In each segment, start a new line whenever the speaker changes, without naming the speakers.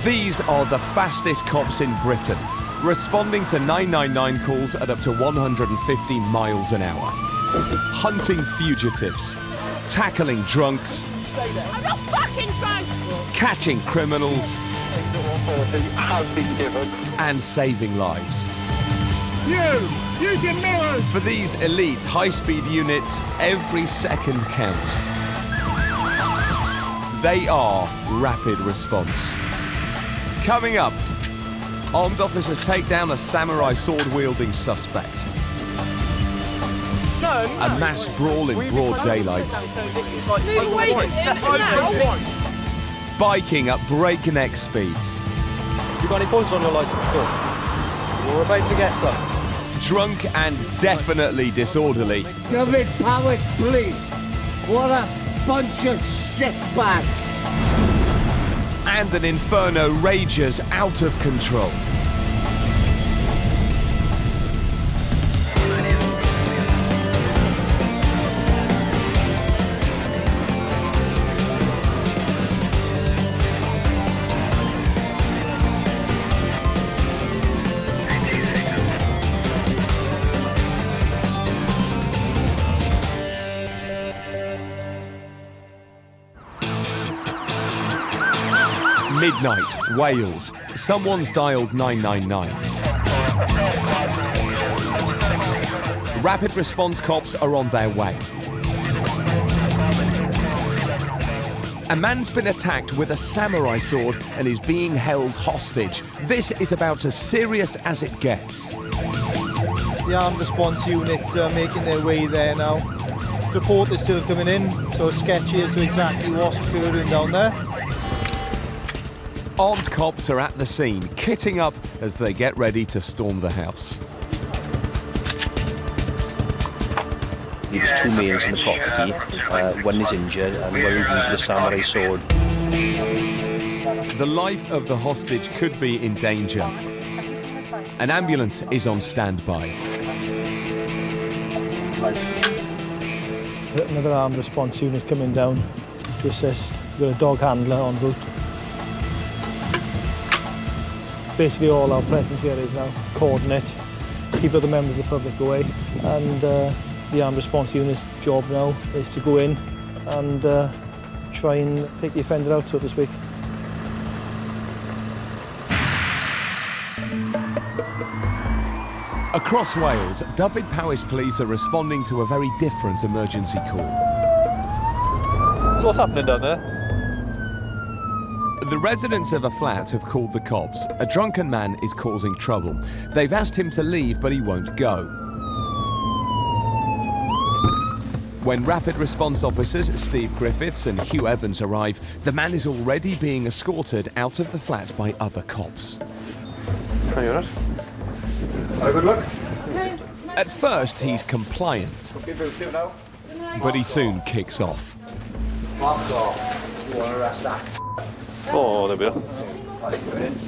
These are the fastest cops in Britain, responding to 999 calls at up to 150 miles an hour. Hunting fugitives, tackling drunks,
I'm not fucking drunk!
catching criminals, and saving lives.
Use your mirrors!
For these elite high-speed units, every second counts. They are rapid response. Coming up, armed officers take down a samurai sword-wielding suspect. A mass brawl in broad daylight.
Move away from him now!
Biking at breakneck speeds.
You got any points on your licence too? We're about to get some.
Drunk and definitely disorderly.
David Powers, please. What a bunch of shitbags.
And an Inferno rages out of control. Midnight, Wales. Someone's dialed 999. Rapid response cops are on their way. A man's been attacked with a samurai sword and is being held hostage. This is about as serious as it gets.
The armed response unit making their way there now. Report is still coming in, so sketchy as to exactly what's occurring down there.
Armed cops are at the scene, kitting up as they get ready to storm the house.
There's two males in the property, one is injured and one is with the samurai sword.
The life of the hostage could be in danger. An ambulance is on standby.
Another armed response unit coming down to assist. We've got a dog handler en route. Basically all our presence here is now coordinate, keep other members of the public away, and the armed response unit's job now is to go in and try and take the offender out, so to speak.
Across Wales, Dyfed-Powys police are responding to a very different emergency call.
So what's happening down there?
The residents of a flat have called the cops. A drunken man is causing trouble. They've asked him to leave, but he won't go. When rapid response officers Steve Griffiths and Hugh Evans arrive, the man is already being escorted out of the flat by other cops.
Are you alright?
Have a good look.
At first, he's compliant, but he soon kicks off.
Fuck off. You want to arrest that?
Oh, there we are.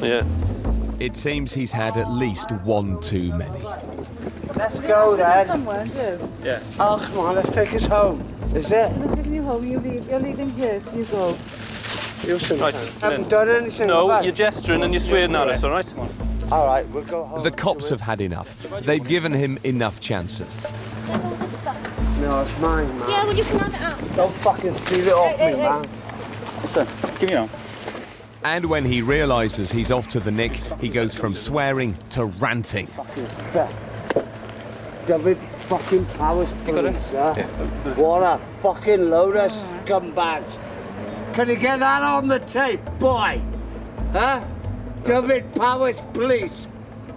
Yeah.
It seems he's had at least one too many.
Let's go then.
Somewhere, do.
Yeah.
Oh, come on, let's take us home. Is it?
I'm taking you home, you're leaving here, so you go.
Right.
I haven't done anything.
No,
have I?
you're gesturing and you're swearing at us, alright?
All right, we'll go home.
The cops have had enough. They've given him enough chances.
No, it's mine, man.
Yeah, well, you can have it out.
Don't fucking steal it off me, man.
Give me on.
And when he realises he's off to the nick, he goes from swearing to ranting.
David fucking Powers, please, sir. What a fucking load of scumbags. Can you get that on the tape, boy? Huh? David Powers, please.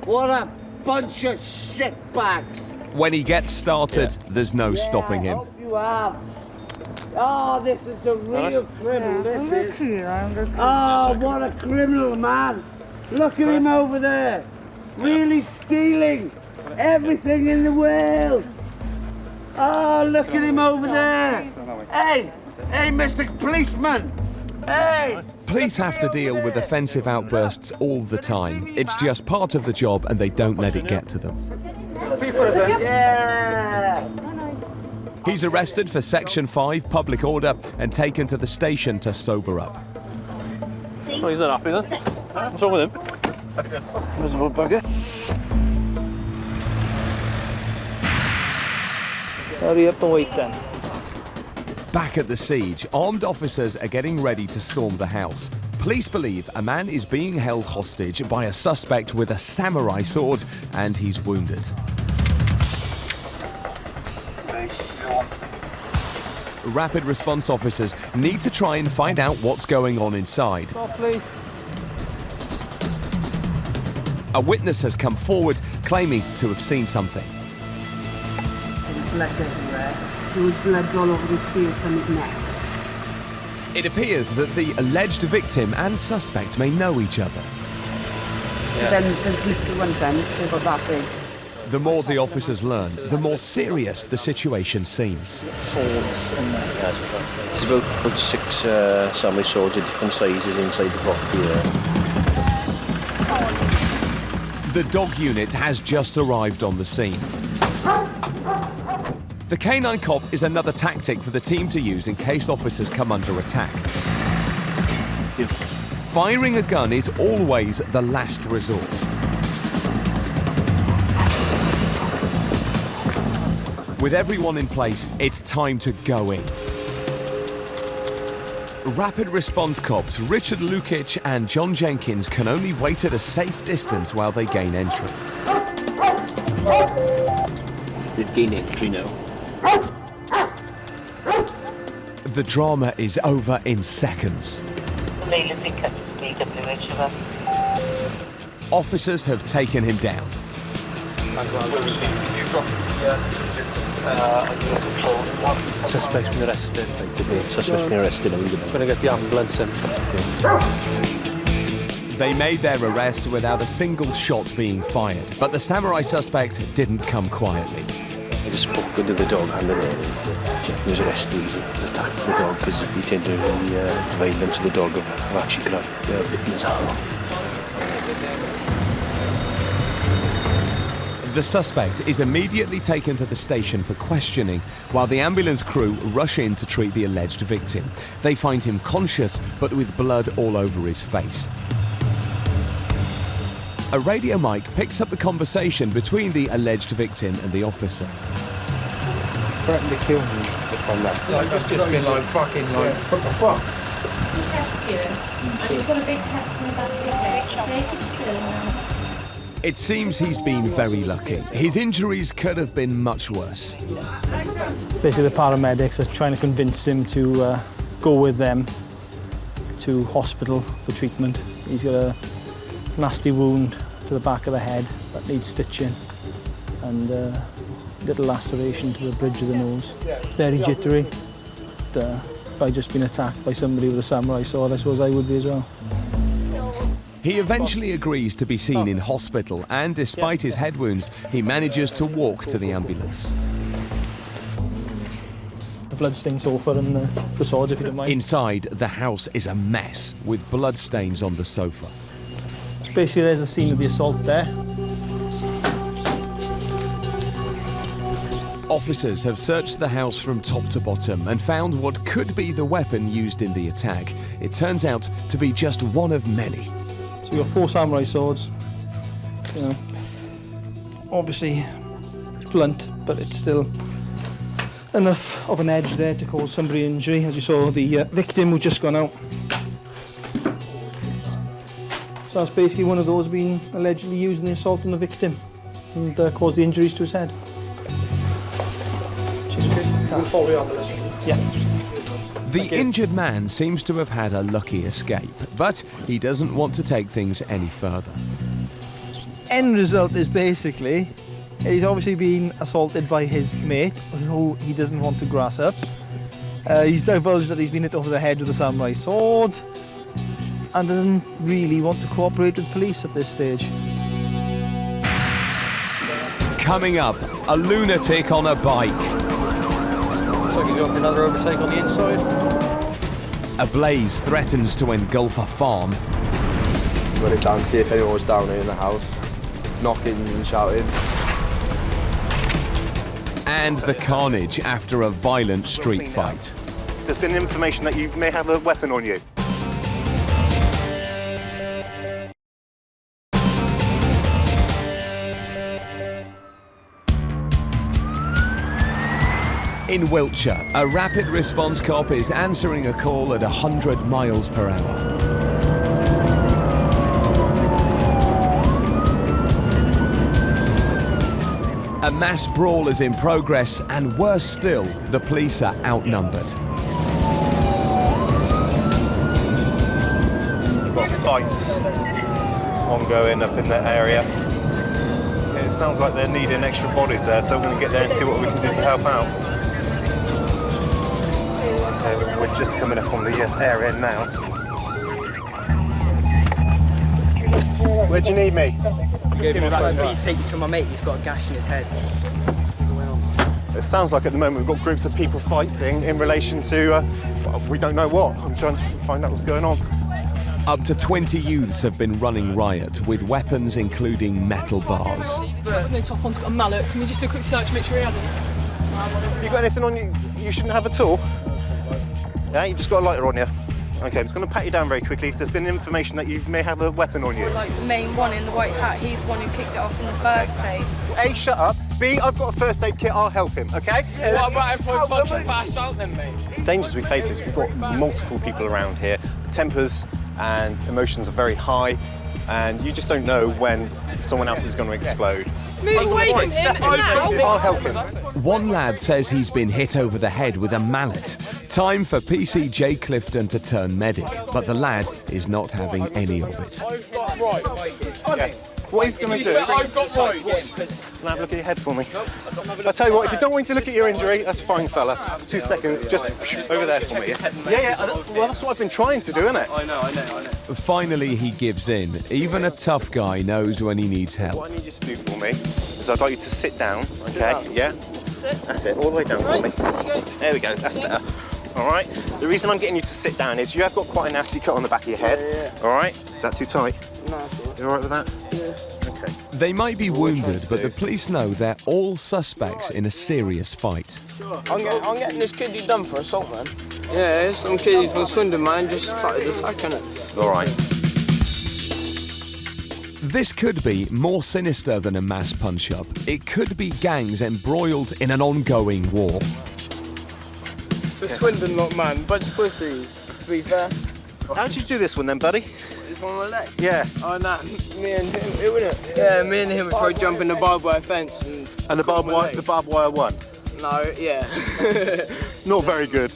What a bunch of shitbags.
When he gets started, there's no stopping
I
him.
hope you have. Oh, this is a real criminal, this is. Oh, what a criminal, man. Look at him over there. Really stealing everything in the world. Oh, look at him over there. Hey, Mr. Policeman. Hey.
Police have to deal with offensive outbursts all the time. It's just part of the job and they don't let it get to them.
Yeah.
He's arrested for Section 5 public order and taken to the station to sober up.
Oh, he's not happy then. What's wrong with him? There's a bugger.
Hurry up and wait then.
Back at the siege, armed officers are getting ready to storm the house. Police believe a man is being held hostage by a suspect with a samurai sword, and he's wounded. Rapid response officers need to try and find out what's going on inside.
Stop, please.
A witness has come forward claiming to have seen something.
There was blood everywhere. There was blood all over his face and his neck.
It appears that the alleged victim and suspect may know each other.
Yeah. Then there's little ones then, it's about that big.
The more the officers learn, the more serious the situation seems.
Swords in there.
There's about 6 samurai swords of different sizes inside the property there.
The dog unit has just arrived on the scene. The canine cop is another tactic for the team to use in case officers come under attack. Firing a gun is always the last resort. With everyone in place, it's time to go in. Rapid response cops Richard Lukic and John Jenkins can only wait at a safe distance while they gain entry.
They've gained entry now.
The drama is over in seconds. Officers have taken him down.
Suspect's been arrested.
Suspect's been arrested.
I'm going to get the ambulance in.
They made their arrest without a single shot being fired, but the samurai suspect didn't come quietly.
I just spoke to the dog handler there. He was arrested. He was attacked the dog because he tended to the violence of the dog have actually bitten his arm.
The suspect is immediately taken to the station for questioning, while the ambulance crew rush in to treat the alleged victim. They find him conscious, but with blood all over his face. A radio mic picks up the conversation between the alleged victim and the officer.
Threatened to kill me.
Like, that's just been like fucking like, what the fuck?
He texts you, and you've got a big text in the back of your head. Make it still now.
It seems he's been very lucky. His injuries could have been much worse.
Basically, the paramedics are trying to convince him to go with them to hospital for treatment. He's got a nasty wound to the back of the head that needs stitching and a little laceration to the bridge of the nose. Very jittery. If I'd just been attacked by somebody with a samurai sword, I suppose I would be as well.
He eventually agrees to be seen in hospital, and despite his head wounds, he manages to walk to the ambulance.
The bloodstained sofa and the swords, if you don't mind.
Inside, the house is a mess, with bloodstains on the sofa.
So basically, there's the scene of the assault there.
Officers have searched the house from top to bottom and found what could be the weapon used in the attack. It turns out to be just one of many.
So we've got 4 samurai swords. You know, obviously it's blunt, but it's still enough of an edge there to cause somebody injury, as you saw the victim who just gone out. So that's basically one of those being allegedly used in the assault on the victim and caused the injuries to his head. Yeah.
The injured man seems to have had a lucky escape, but he doesn't want to take things any further.
End result is basically he's obviously been assaulted by his mate, who he doesn't want to grass up. He's divulged that he's been hit over the head with a samurai sword and doesn't really want to cooperate with police at this stage.
Coming up, a lunatic on a bike.
So I can go for another overtake on the inside.
A blaze threatens to engulf a farm.
Run it down, see if anyone was down here in the house, knocking and shouting.
And the carnage after a violent street fight.
There's been information that you may have a weapon on you.
In Wiltshire, a rapid response cop is answering a call at 100 miles per hour. A mass brawl is in progress, and worse still, the police are outnumbered.
We've got fights ongoing up in that area. It sounds like they're needing extra bodies there, so we're going to get there and see what we can do to help out. So we're just coming up on the area now. So. Where do you need me?
Please take you to my mate, he's got a gash in his head.
It sounds like at the moment we've got groups of people fighting in relation to, well, we don't know what. I'm trying to find out what's going on.
Up to 20 youths have been running riot with weapons including metal bars.
No top on's got a mallet. Can we just do a quick search, make sure he hasn't?
You got anything on you you shouldn't have at all? Yeah, you've just got a lighter on you. Okay, I'm just going to pat you down very quickly because there's been information that you may have a weapon on you.
Like the main one in the white hat, he's the one who kicked it off in the first place.
A, shut up. B, I've got a first aid kit, I'll help him, okay?
Yeah, what about if I fucking pass out then, mate?
The dangers we face is we've got multiple people around here. The tempers and emotions are very high, and you just don't know when someone else is going to explode.
Move away from him now!
I'll help him.
One lad says he's been hit over the head with a mallet. Time for PC J. Clifton to turn medic, but the lad is not having any of it.
Yeah. What he's going to do...
I've got right.
Can I have a look at your head for me? I'll tell you what, if you don't want me to look at your injury, that's fine, fella. 2 seconds, just over there for me. Yeah, well, that's what I've been trying to do, isn't it?
I know.
Finally, he gives in. Even a tough guy knows when he needs help.
What I need you to do for me is I'd like you to sit down, okay? Yeah? That's it, all the way down for me. There we go, that's better. All right? The reason I'm getting you to sit down is you have got quite a nasty cut on the back of your head. All right? Is that too tight?
No, it's all right.
You all right with that?
Yeah.
Okay.
They might be wounded, but the police know they're all suspects in a serious fight.
I'm getting this kiddie done for assault, man. Yeah, some kiddie from Swindon, man, just started attacking us.
All right.
This could be more sinister than a mass punch-up. It could be gangs embroiled in an ongoing war.
The Swindon lot, man, bunch of pussies, to be fair.
How'd you do this one then, buddy?
It's on my leg.
Yeah.
Oh, nah, me and him, it wouldn't. Yeah, me and him tried jumping the barbed wire fence.
And the barbed wire won?
No, yeah.
Not very good.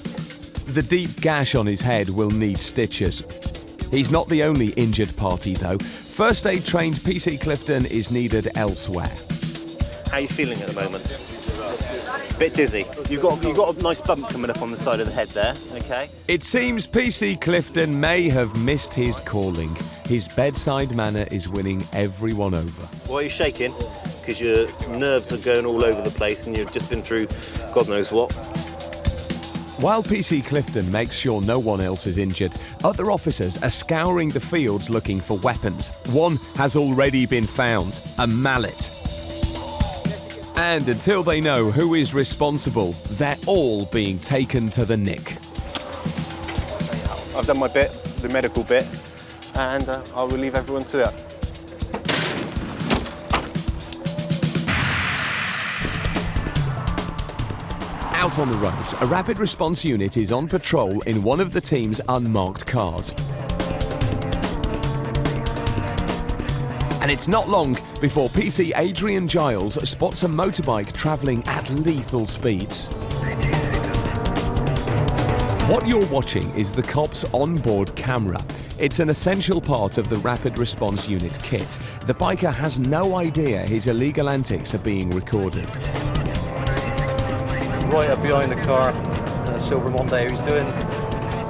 The deep gash on his head will need stitches. He's not the only injured party, though. First aid trained PC Clifton is needed elsewhere.
How are you feeling at the moment? Bit dizzy. You've got a nice bump coming up on the side of the head there, okay?
It seems PC Clifton may have missed his calling. His bedside manner is winning everyone over.
Why are you shaking? Because your nerves are going all over the place and you've just been through God knows what.
While PC Clifton makes sure no one else is injured, other officers are scouring the fields looking for weapons. One has already been found, a mallet. And until they know who is responsible, they're all being taken to the nick.
I've done my bit, the medical bit, and I will leave everyone to it.
Out on the roads, a rapid response unit is on patrol in one of the team's unmarked cars. And it's not long before PC Adrian Giles spots a motorbike travelling at lethal speeds. What you're watching is the cop's onboard camera. It's an essential part of the rapid response unit kit. The biker has no idea his illegal antics are being recorded.
Right up behind the car, silver Mondeo. He's doing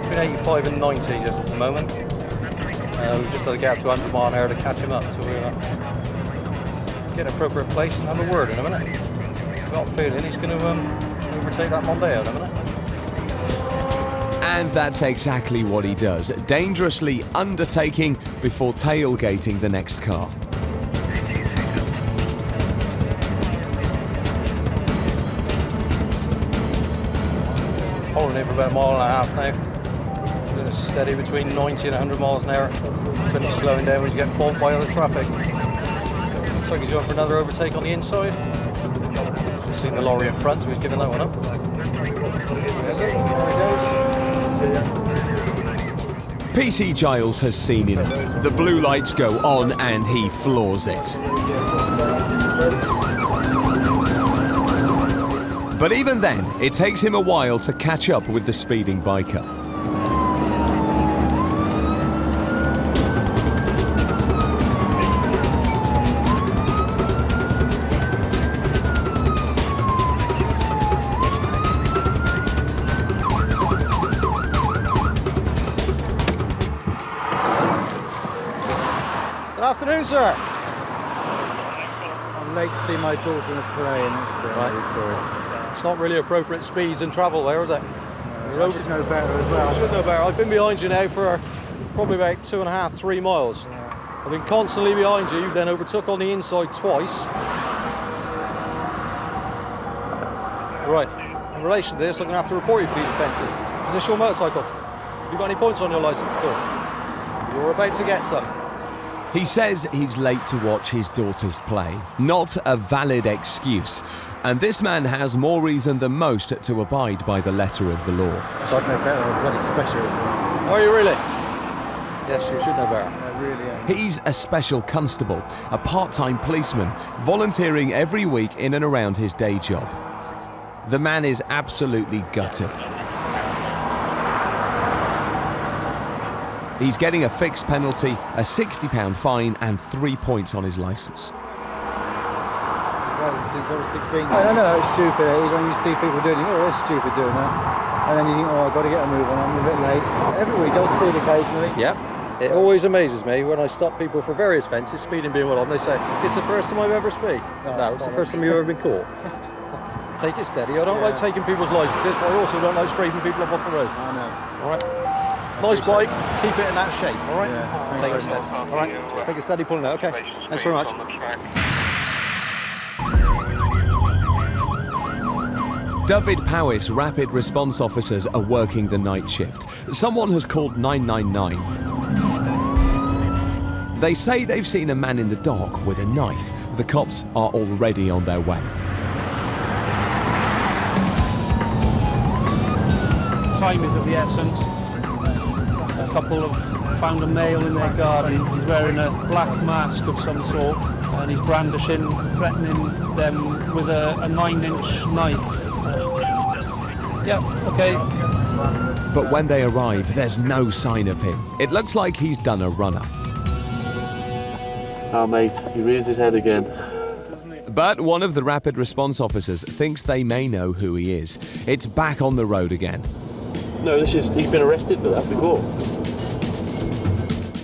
between 85 and 90 just at the moment. We've just got to get up to 100 mile an hour to catch him up, so we'll get an appropriate place and have a word in a minute. I've got a feeling he's going to overtake that Mondeo in a minute.
And that's exactly what he does, dangerously undertaking before tailgating the next car.
Following him for about a mile and a half now. Doing it steady between 90 and 100 miles an hour. Then he's slowing down when he's getting bumped by other traffic. Looks like he's going for another overtake on the inside. Just seen the lorry in front, so he's giving that one up.
PC Giles has seen enough. The blue lights go on and he floors it. But even then, it takes him a while to catch up with the speeding biker.
Good afternoon, sir.
I'm late to see my daughter in a play and I'm really sorry.
It's not really appropriate speeds in travel there, is it?
I should know better as well.
You should know better. I've been behind you now for probably about 2.5, 3 miles. I've been constantly behind you, then overtook on the inside twice. Right, in relation to this, I'm going to have to report you for these offences. Is this your motorcycle? Have you got any points on your licence at all? You're about to get some.
He says he's late to watch his daughter's play. Not a valid excuse. And this man has more reason than most to abide by the letter of the law.
So I know better, I'm bloody special.
Are you really? Yes, you should know better.
I really am.
He's a special constable, a part-time policeman, volunteering every week in and around his day job. The man is absolutely gutted. He's getting a fixed penalty, a £60 fine and 3 points on his licence.
Well, since I was 16. I know it's stupid age when you see people doing it, oh, they're stupid doing that. And then you think, oh, I've got to get a move on, I'm a bit late. Every week I'll speed occasionally.
Yep. It always amazes me when I stop people for various offences, speeding being one of them, they say, it's the first time I've ever speed. No, it's the first time you've ever been caught. Take it steady. I don't like taking people's licences, but I also don't like scraping people up off the road.
I know.
All right? Nice bike, keep it in that shape, all right?
Yeah,
take it steady, all right? Take it steady, pulling out, okay? Thanks very much.
David Powis rapid response officers are working the night shift. Someone has called 999. They say they've seen a man in the dock with a knife. The cops are already on their way.
Time is of the essence. A couple have found a male in their garden. He's wearing a black mask of some sort and he's brandishing, threatening them with a 9-inch knife. Yeah, okay.
But when they arrive, there's no sign of him. It looks like he's done a runner.
Oh, mate, he raised his head again.
But one of the rapid response officers thinks they may know who he is. It's back on the road again.
No, he's been arrested for that before.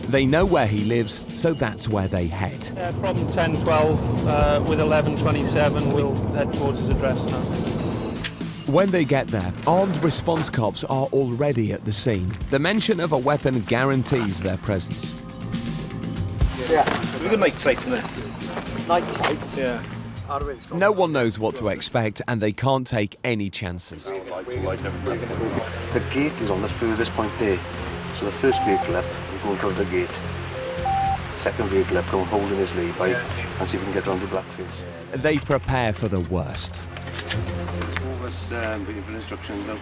They know where he lives, so that's where they head.
From 10:12 with 11:27, we'll head towards his address now.
When they get there, armed response cops are already at the scene. The mention of a weapon guarantees their presence.
Yeah. We've got night sights in this. Night sights? Yeah.
No one knows what to expect, and they can't take any chances.
The gate is on the furthest point there. So the first vehicle up, we go down the gate. Second vehicle up, go holding his lead by and see if we can get around the blackface.
They prepare for the worst.
Waiting for instructions now.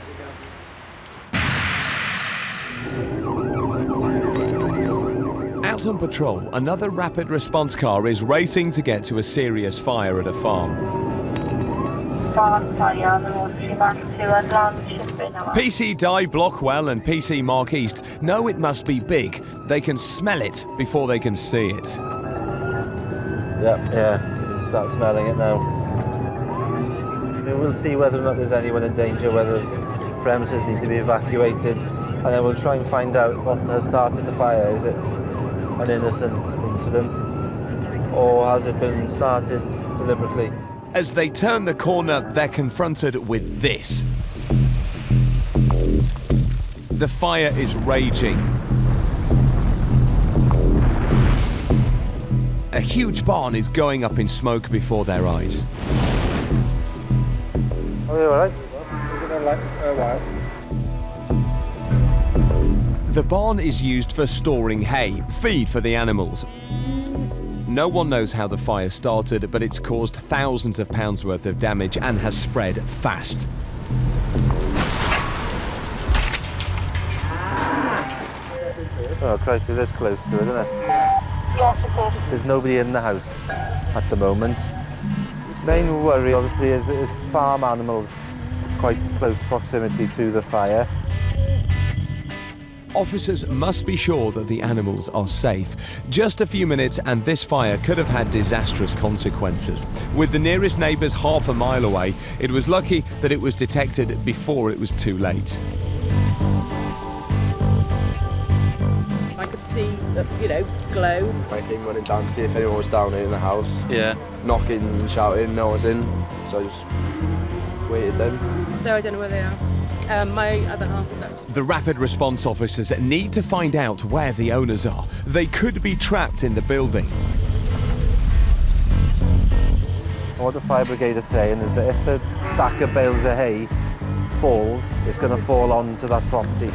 Out on patrol, another rapid response car is racing to get to a serious fire at a farm. PC Die Blockwell and PC Mark East know it must be big. They can smell it before they can see it.
Yeah, you can start smelling it now. We'll see whether or not there's anyone in danger, whether premises need to be evacuated, and then we'll try and find out what has started the fire. Is it an innocent incident, or has it been started deliberately?
As they turn the corner, they're confronted with this. The fire is raging. A huge barn is going up in smoke before their eyes.
Are you alright? Is it like a while?
The barn is used for storing hay, feed for the animals. No one knows how the fire started, but it's caused thousands of pounds worth of damage and has spread fast.
Oh, Christ, it is close to it, isn't it? There's nobody in the house at the moment. Main worry, obviously, is farm animals, quite close proximity to the fire.
Officers must be sure that the animals are safe. Just a few minutes and this fire could have had disastrous consequences. With the nearest neighbours half a mile away, it was lucky that it was detected before it was too late.
I could see the, glow.
I came running down to see if anyone was down in the house.
Yeah.
Knocking and shouting, no one's in. So I just waited then.
So I don't know where they are. My other half is out.
The rapid response officers need to find out where the owners are. They could be trapped in the building.
What the fire brigade is saying is that if the stack of bales of hay falls, it's going to fall onto that property.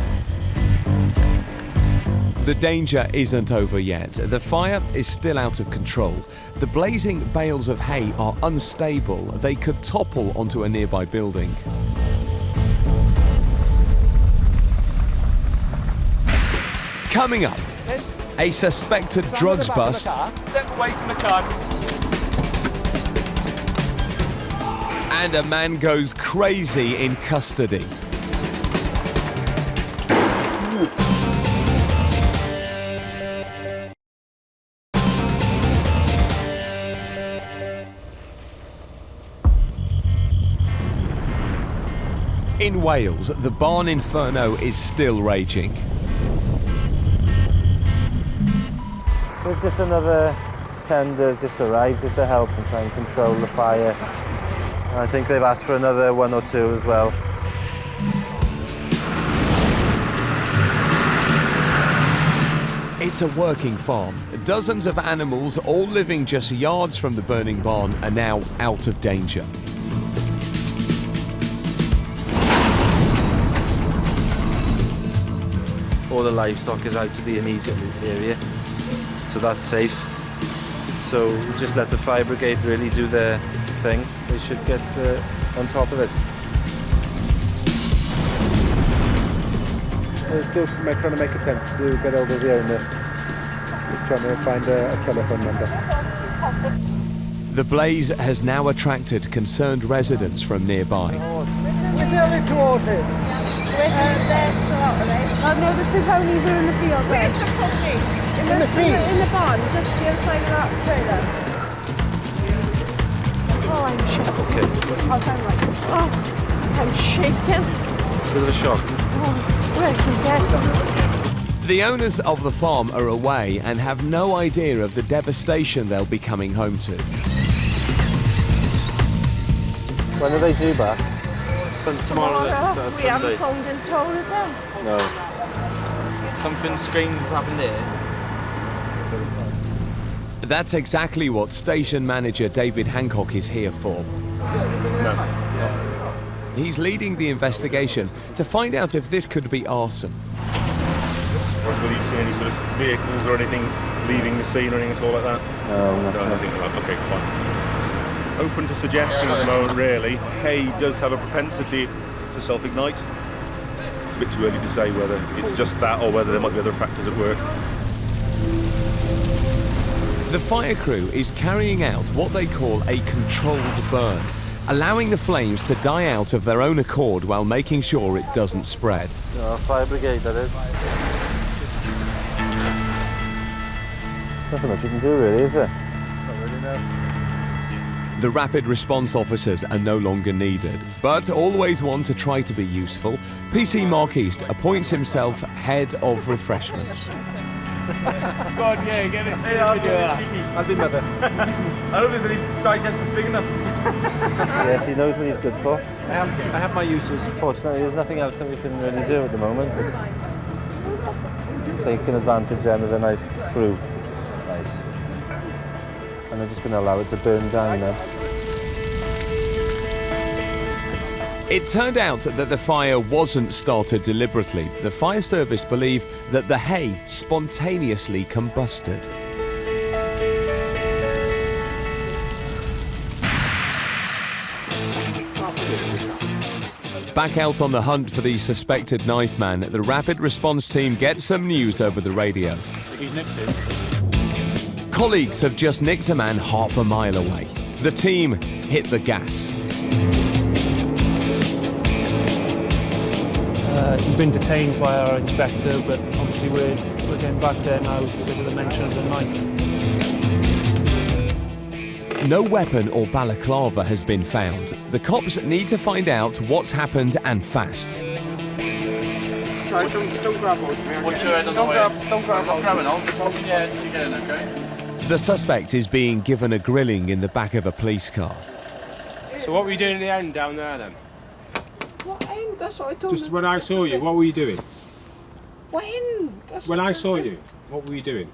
The danger isn't over yet. The fire is still out of control. The blazing bales of hay are unstable. They could topple onto a nearby building. Coming up, a suspected drugs bust
Step away from the car.
and a man goes crazy in custody. In Wales, the barn Inferno is still raging.
There's just another tender's just arrived just to help and try and control the fire. And I think they've asked for another 1 or 2 as well.
It's a working farm. Dozens of animals, all living just yards from the burning barn, are now out of danger.
All the livestock is out to the immediate area, so that's safe. So we just let the fire brigade really do their thing. They should get on top of it.
We're still trying to make attempts to get hold of the owner. Just trying to find a telephone number.
The blaze has now attracted concerned residents from nearby.
We're building towards it.
They're still out, are they? Oh, no, the 2 ponies are in the field. Where's the ponies?
In the field?
In the barn, just the other side of that trailer. Oh, I'm shaking.
Okay.
I'm shaking.
It's a bit of a shock.
Oh, where's the dead?
The owners of the farm are away and have no idea of the devastation they'll be coming home to.
When are they due back?
Tomorrow.
We haven't phoned and told them.
No.
Something strange has happened there.
That's exactly what station manager David Hancock is here for.
No.
He's leading the investigation to find out if this could be arson.
Whether you see any sort of vehicles or anything leaving the scene or anything at all like that?
No,
nothing like that. Okay, fine. Open to suggestion at the moment, really. Hay does have a propensity to self-ignite. It's a bit too early to say whether it's just that or whether there might be other factors at work.
The fire crew is carrying out what they call a controlled burn, allowing the flames to die out of their own accord while making sure it doesn't spread.
No, fire brigade, that is. Nothing much you can do, really, is there?
Not really, no.
The rapid response officers are no longer needed, but always one to try to be useful. PC Mark East appoints himself head of refreshments.
God, yeah, get it. Hey,
I'll be mother.
I don't think there's any digesters big enough.
Yes, he knows what he's good for.
I have my uses.
Fortunately, there's nothing else that we can really do at the moment. Taking advantage then of a nice brew. Nice. And I'm just going to allow it to burn down now.
It turned out that the fire wasn't started deliberately. The fire service believe that the hay spontaneously combusted. Back out on the hunt for the suspected knife man, the rapid response team gets some news over the radio.
He's nicked him.
Colleagues have just nicked a man half a mile away. The team hit the gas.
He's been detained by our inspector, but obviously we're getting back there now because of the mention of the knife.
No weapon or balaclava has been found. The cops need to find out what's happened and fast.
Sorry, don't grab hold of me.
Watch your head on the way.
Don't grab hold.
I'm grabbing on. Just hold your head again, okay?
The suspect is being given a grilling in the back of a police car.
So what were you doing in the end down there then?
What end? That's what I told
Just when I saw you, what were you doing?
When?
When I saw you, what were you doing?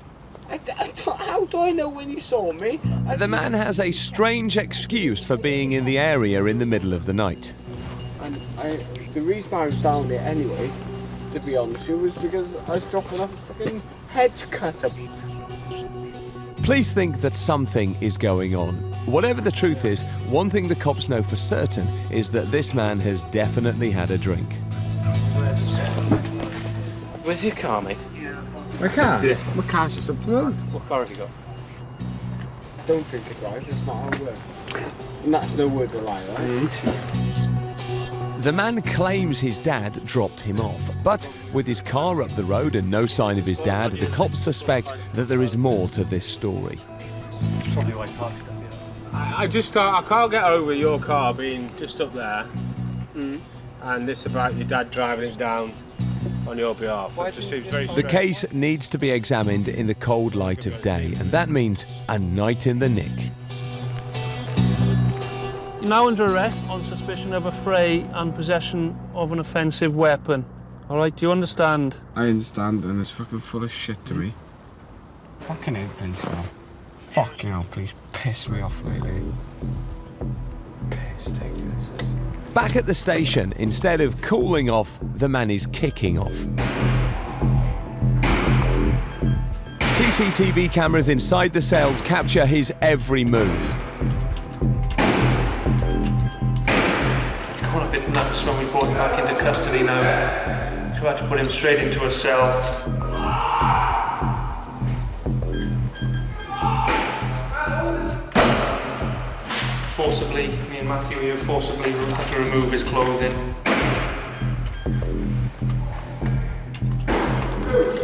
How do I know when you saw me?
The man has a strange excuse for being in the area in the middle of the night.
And the reason I was down there anyway, to be honest with you, was because I was dropping a fucking hedge cutter.
Police think that something is going on. Whatever the truth is, one thing the cops know for certain is that this man has definitely had a drink.
Where's your car, mate?
My car?
Yeah.
My car's just up the road.
What car have you got?
Don't drink and drive, that's not how it works. And that's no word to lie, right?
The man claims his dad dropped him off, but with his car up the road and no sign of his dad, the cops suspect that there is more to this story.
Probably why Park stuff, yeah.
I can't get over your car being just up there, and this about your dad driving it down on your behalf. It just seems very
The
strange.
case needs to be examined in the cold light of day, and that means a night in the nick.
You're now under arrest on suspicion of affray and possession of an offensive weapon. All right, do you understand?
I understand, and it's fucking full of shit to me. Fucking hell, police now. Fucking hell, police piss me off lately. Piss taking this.
Back at the station, instead of cooling off, the man is kicking off. CCTV cameras inside the cells capture his every move.
He's gone a bit nuts when we brought him back into custody now. So we had to put him straight into a cell. Forcibly, me and Matthew here forcibly had to remove his clothing.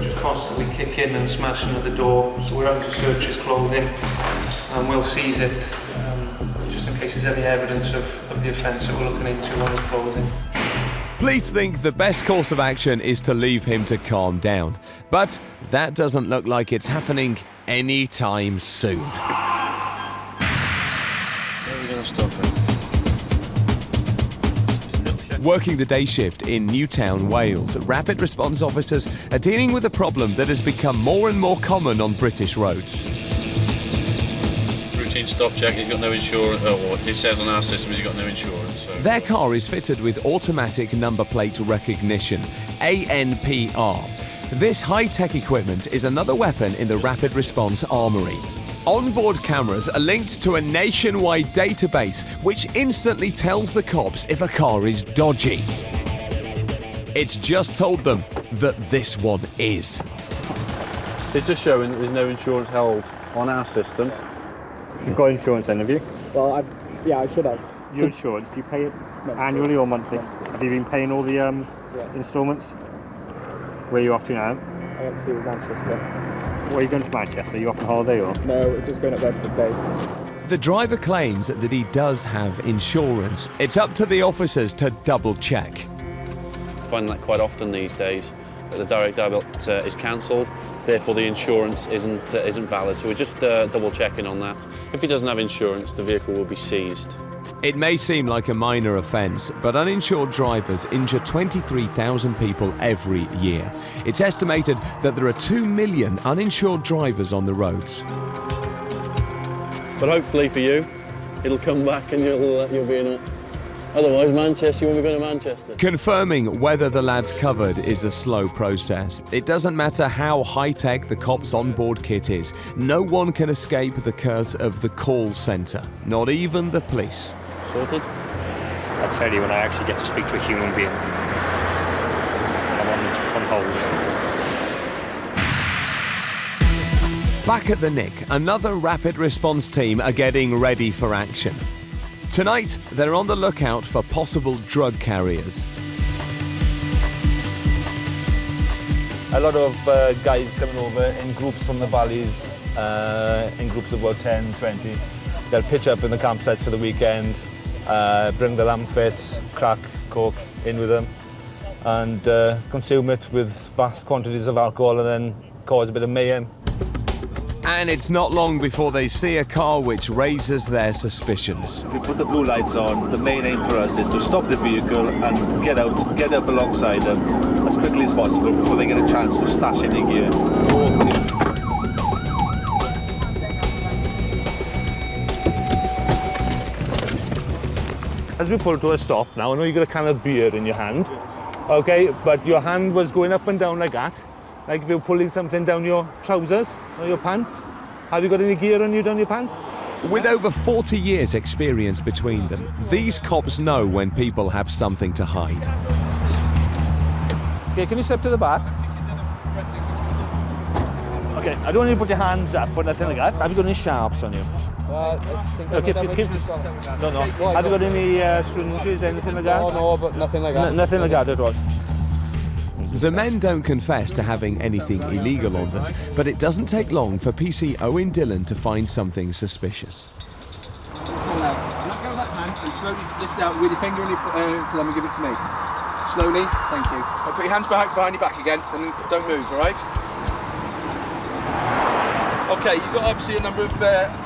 Just constantly kicking and smashing at the door, so we're having to search his clothing and we'll seize it just in case there's any evidence of the offence that we're looking into on his clothing.
Police think the best course of action is to leave him to calm down, but that doesn't look like it's happening anytime soon. Working the day shift in Newtown, Wales, rapid response officers are dealing with a problem that has become more and more common on British roads.
Routine stop check, he's got no insurance, it says on our system he's got no insurance. So.
Their car is fitted with automatic number plate recognition, ANPR. This high-tech equipment is another weapon in the rapid response armoury. Onboard cameras are linked to a nationwide database which instantly tells the cops if a car is dodgy. It's just told them that this one is.
It's just showing that there's no insurance held on our system. You've got insurance then, have you?
Well, yeah, I should have.
Your insurance, do you pay it annually or monthly? Have you been paying all the instalments? Where are you off to now?
I went to Manchester.
Where are you going to Manchester? Are you off on holiday or?
No, we're just going up there for the day.
The driver claims that he does have insurance. It's up to the officers to double check.
I find that quite often these days, that the direct debit is cancelled, therefore the insurance isn't valid. So we're just double checking on that. If he doesn't have insurance, the vehicle will be seized.
It may seem like a minor offence, but uninsured drivers injure 23,000 people every year. It's estimated that there are 2 million uninsured drivers on the roads.
But hopefully for you, it'll come back and you'll be in it. Otherwise, Manchester, you won't be going to Manchester.
Confirming whether the lad's covered is a slow process. It doesn't matter how high-tech the cop's onboard kit is. No one can escape the curse of the call centre, not even the police.
Sorted?
I tell you, when I actually get to speak to a human being, and I'm on hold.
Back at the Nick, another rapid response team are getting ready for action. Tonight, they're on the lookout for possible drug carriers.
A lot of guys coming over in groups from the valleys, in groups of about 10, 20. They'll pitch up in the campsites for the weekend, bring the lamb fit, crack, coke in with them, and consume it with vast quantities of alcohol and then cause a bit of mayhem.
And it's not long before they see a car which raises their suspicions.
If we put the blue lights on, the main aim for us is to stop the vehicle and get up alongside them as quickly as possible before they get a chance to stash any gear. As we pull to a stop now, I know you've got a can of beer in your hand, okay, but your hand was going up and down like that. Like if you're pulling something down your trousers or your pants. Have you got any gear on you down your pants?
With over 40 years experience between them, these cops know when people have something to hide.
Okay, can you step to the back? Okay, I don't want you to put your hands up or nothing like that. Have you got any sharps on you? Okay, no. Have you got any syringes, anything like that?
No, but nothing like that.
Nothing like that at all.
The men don't confess to having anything illegal on them, but it doesn't take long for PC Owen Dillon to find something suspicious.
Let go of that hand and slowly lift it out with your finger on your thumb and give it to me. Slowly, thank you. Now put your hands behind your back again and don't move, alright? Okay, you've got obviously a number of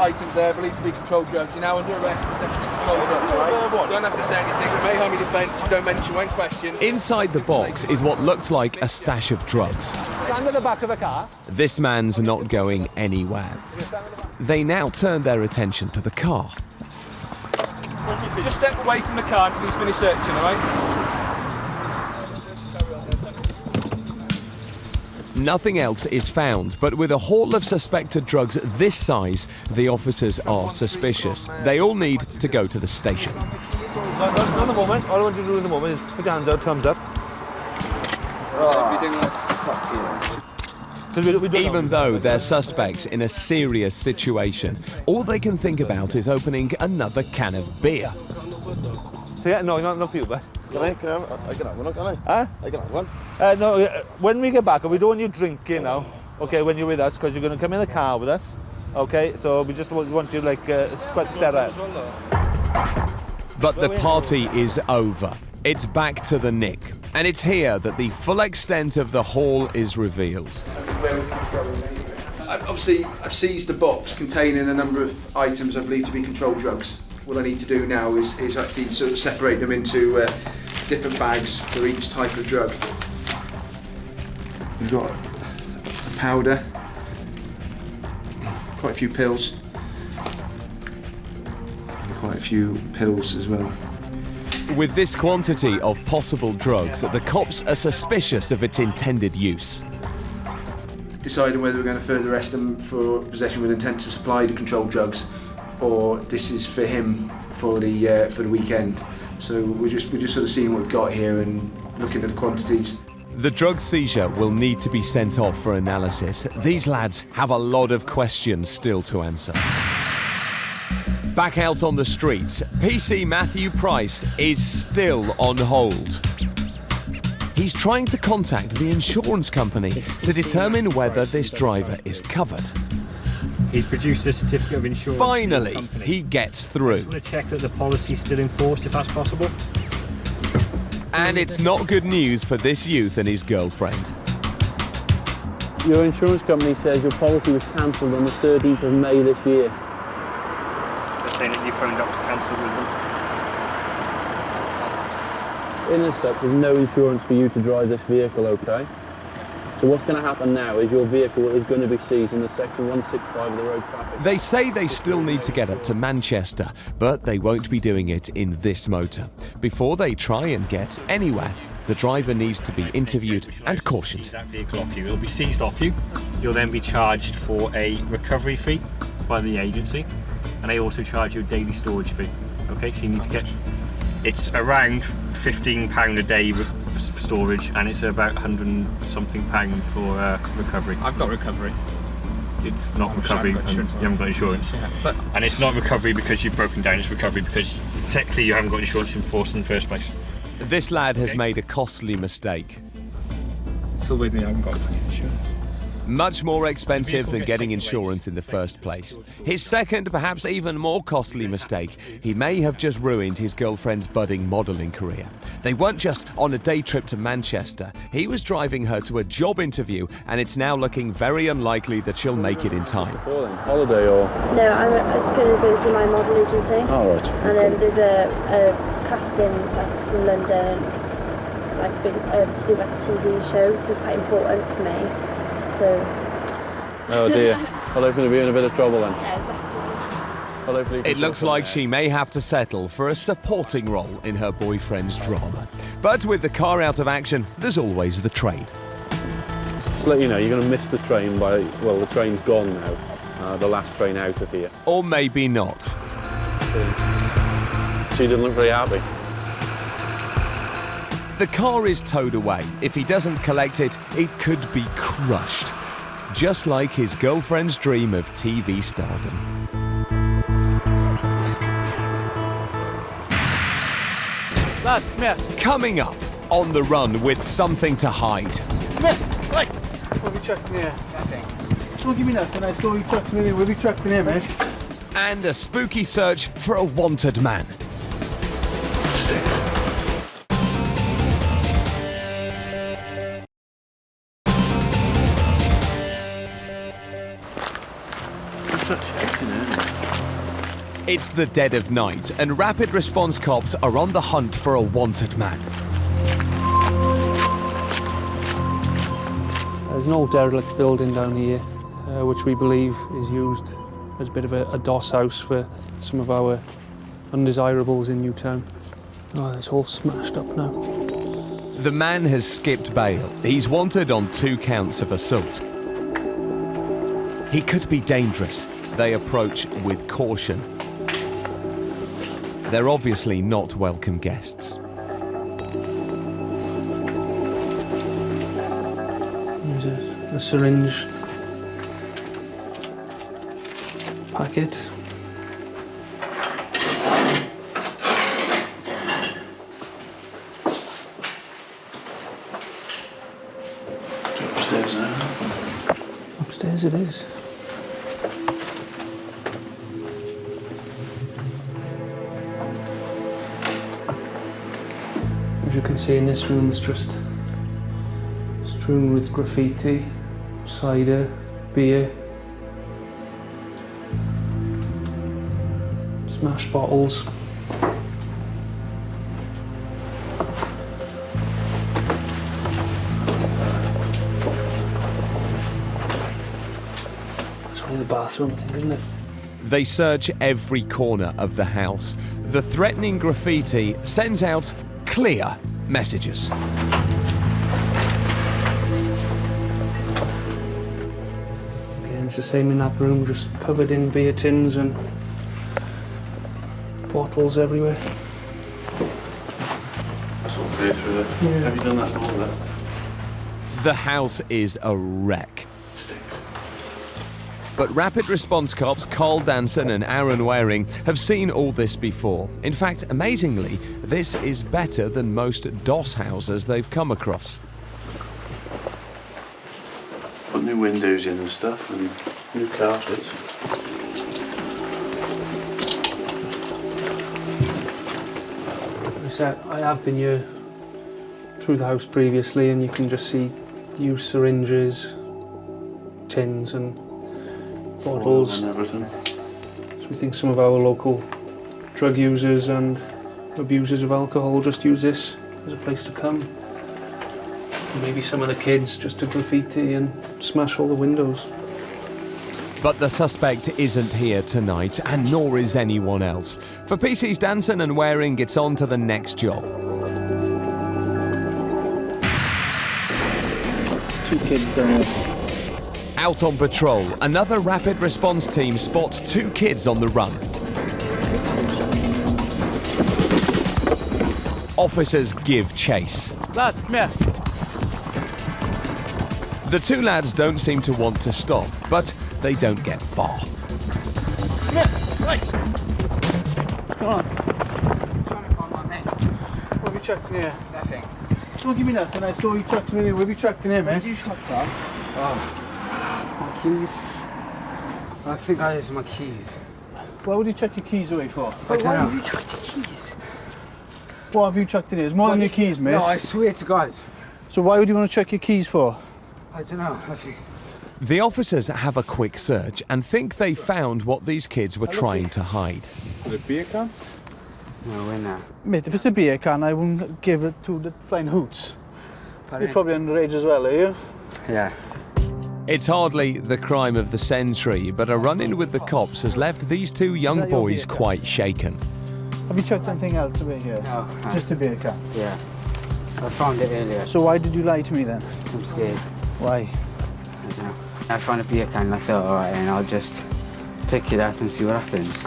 items there believed to be controlled drugs. You're now under arrest for potentially controlled drugs, right? You don't have to say anything. It may harm your defence. You don't mention one question.
Inside the box is what looks like a stash of drugs.
Stand at the back of the car.
This man's not going anywhere. They now turn their attention to the car.
Just step away from the car until he's finished searching, alright?
Nothing else is found, but with a haul of suspected drugs this size, the officers are suspicious. They all need to go to the station.
Not at the moment. All I want you to do in the moment is put your hands out, thumbs up.
Even though they're suspects in a serious situation, all they can think about is opening another can of beer.
So yeah, no, not for you, but.
I can have one, can I?
Huh?
I can have one.
No, when we get back, we don't want you drinking now, okay, when you're with us, because you're going to come in the car with us, okay? So we just want you, like, quite sterile.
But the party is over. It's back to the Nick. And it's here that the full extent of the haul is revealed.
Obviously, I've seized a box containing a number of items I believe to be controlled drugs. What I need to do now is actually sort of separate them into different bags for each type of drug. We've got a powder, quite a few pills, and quite a few pills as well.
With this quantity of possible drugs, the cops are suspicious of its intended use.
Deciding whether we're going to further arrest them for possession with intent to supply the controlled drugs, or this is for him for the weekend. So we're just sort of seeing what we've got here and looking at the quantities.
The drug seizure will need to be sent off for analysis. These lads have a lot of questions still to answer. Back out on the streets, PC Matthew Price is still on hold. He's trying to contact the insurance company to determine whether this driver is covered.
He's produced a certificate of insurance.
Finally, he gets through.
I want to check that the policy's still in force, if that's possible.
And it's not good news for this youth and his girlfriend.
Your insurance company says your policy was cancelled on the 13th of May this year. They're saying that you phoned up to cancel with them. In as such, there's no insurance for you to drive this vehicle, okay? So what's going to happen now is your vehicle is going to be seized in the section 165 of the road traffic.
They say they still need to get up to Manchester, but they won't be doing it in this motor. Before they try and get anywhere, the driver needs to be interviewed and cautioned.
That vehicle off you. It'll be seized off you. You'll then be charged for a recovery fee by the agency, and they also charge you a daily storage fee. Okay, so you need to get
It's around £15 a day for storage, and it's about £100 and something for recovery.
I've got recovery.
It's not recovery.
You
haven't got insurance.
Yeah, but
and it's not recovery because you've broken down. It's recovery because technically you haven't got insurance in force in the first place.
This lad has made a costly mistake.
Still with me, I haven't got insurance.
Much more expensive than getting insurance in the first place. His second, perhaps even more costly mistake, he may have just ruined his girlfriend's budding modelling career. They weren't just on a day trip to Manchester, he was driving her to a job interview, and it's now looking very unlikely that she'll make it in time.
Holiday or?
No, I'm just going to go to my model agency.
Oh, right.
And then there's a casting from London, to do like a TV show, so it's quite important for me. So.
Oh dear. Well, I'm going to be in a bit of trouble then.
Yeah,
Well,
it looks like she may have to settle for a supporting role in her boyfriend's drama. But with the car out of action, there's always the train.
Just to let you know, you're going to miss the train by, well, the train's gone now. The last train out of here.
Or maybe not.
She didn't look very happy.
The car is towed away. If he doesn't collect it, it could be crushed. Just like his girlfriend's dream of TV stardom.
Lads, come here.
Coming up, on the run with something to hide.
Come here. Right. What have you chucked in here? Nothing. Don't give me nothing. I saw you chucked in here. What have you chucked in here, mate?
And a spooky search for a wanted man. It's the dead of night, and rapid response cops are on the hunt for a wanted man.
There's an old derelict building down here, which we believe is used as a bit of a DOS house for some of our undesirables in Newtown. Oh, it's all smashed up now.
The man has skipped bail. He's wanted on 2 counts of assault. He could be dangerous. They approach with caution. They're obviously not welcome guests.
There's a syringe packet.
Upstairs now.
Upstairs it is. As you can see in this room, it's just strewn with graffiti, cider, beer, smashed bottles. That's only the bathroom, I think, isn't it?
They search every corner of the house. The threatening graffiti sends out clear messages.
Again, it's the same in that room, just covered in beer tins and bottles everywhere.
That's all clear through there.
Yeah.
Have you done that all of that?
The house is a wreck. But rapid response cops Carl Danson and Aaron Waring have seen all this before. In fact, amazingly, this is better than most DOS houses they've come across.
Put new windows in and stuff, and new carpets.
I have been here through the house previously, and you can just see used syringes, tins and bottles.
And everything.
So we think some of our local drug users and abusers of alcohol just use this as a place to come. And maybe some of the kids just to graffiti and smash all the windows.
But the suspect isn't here tonight, and nor is anyone else. For PC's Danson and Waring, it's on to the next job.
2 kids down there.
Out on patrol, another rapid response team spots 2 kids on the run. Officers give chase.
Lads, come here.
The two lads don't seem to want to stop, but they don't get far.
Come here. Right. What's going on?
I'm trying to find my mates.
What have you chucked in here?
Nothing.
Don't give me nothing. I saw you chucked in here. Where have you chucked in here, mate?
Where's you chucked on? Oh. My keys. I think that is my keys.
Why would you chuck your keys away for?
I don't know. Why have you chucked your keys?
What have you chucked in here? It's more than your keys, mate.
No, I swear to God.
So why would you want to chuck your keys for?
I don't know. I think...
The officers have a quick search and think they found what these kids were trying to hide.
The beer can?
No, we're not.
Mate, if it's a beer can, I wouldn't give it to the Flying Hoots.
Pardon?
You're probably underage as well, are you?
Yeah.
It's hardly the crime of the century, but a run-in with the cops has left these two young boys quite shaken.
Have you chucked anything else away here?
No.
Just a beer can?
Yeah. I found it earlier.
So why did you lie to me then?
I'm scared.
Why?
I don't know. I found a beer can and I thought, alright, and I'll just pick it up and see what happens.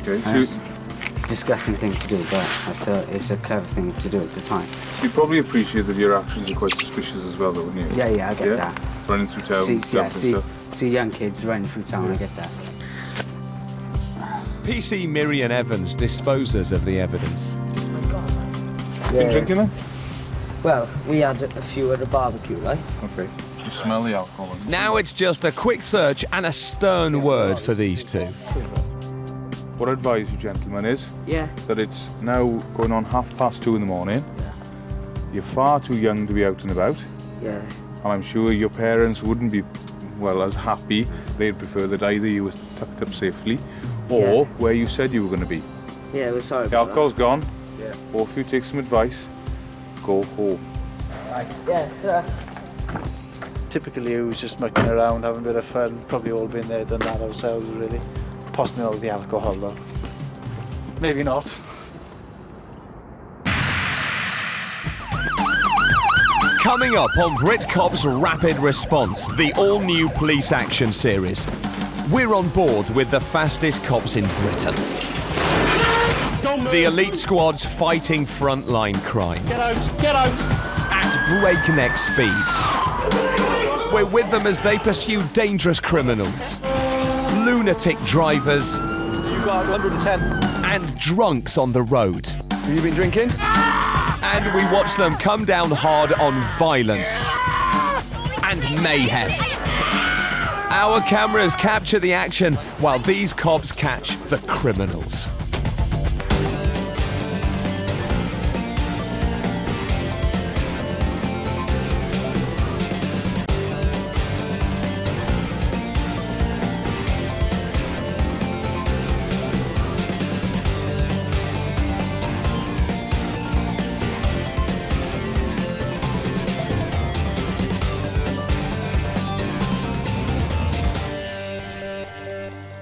Okay,
And it's a disgusting thing to do, but I thought it's a clever thing to do at the time.
You probably appreciate that your actions are quite suspicious as well, though, wouldn't you?
Yeah, I get that.
Running through town,
See young kids running through town, I get that.
PC Miriam Evans disposes of the evidence.
Been drinking then?
Well, we had a few at the barbecue, right?
Okay. You smell the alcohol.
Now it's just a quick search and a stern word for these two.
What I advise you, gentlemen, is that it's now going on 2:30 in the morning. You're far too young to be out and about.
Yeah.
And I'm sure your parents wouldn't be, well, as happy. They'd prefer that either you were tucked up safely or where you said you were going to be.
Yeah, we're sorry
The
about
alcohol's gone.
Yeah.
Both of you take some advice. Go home.
that. Yeah, it's alright.
Typically, it was just mucking around, having a bit of fun. Probably all been there, done that ourselves, really. Possibly not with the alcohol, though. Maybe not.
Coming up on Brit Cops Rapid Response, the all-new police action series. We're on board with the fastest cops in Britain. The elite squad's fighting frontline crime.
Get out!
At breakneck speeds. We're with them as they pursue dangerous criminals, lunatic drivers,
You got 110.
and drunks on the road.
Have you been drinking?
And we watch them come down hard on violence and mayhem. Our cameras capture the action while these cops catch the criminals.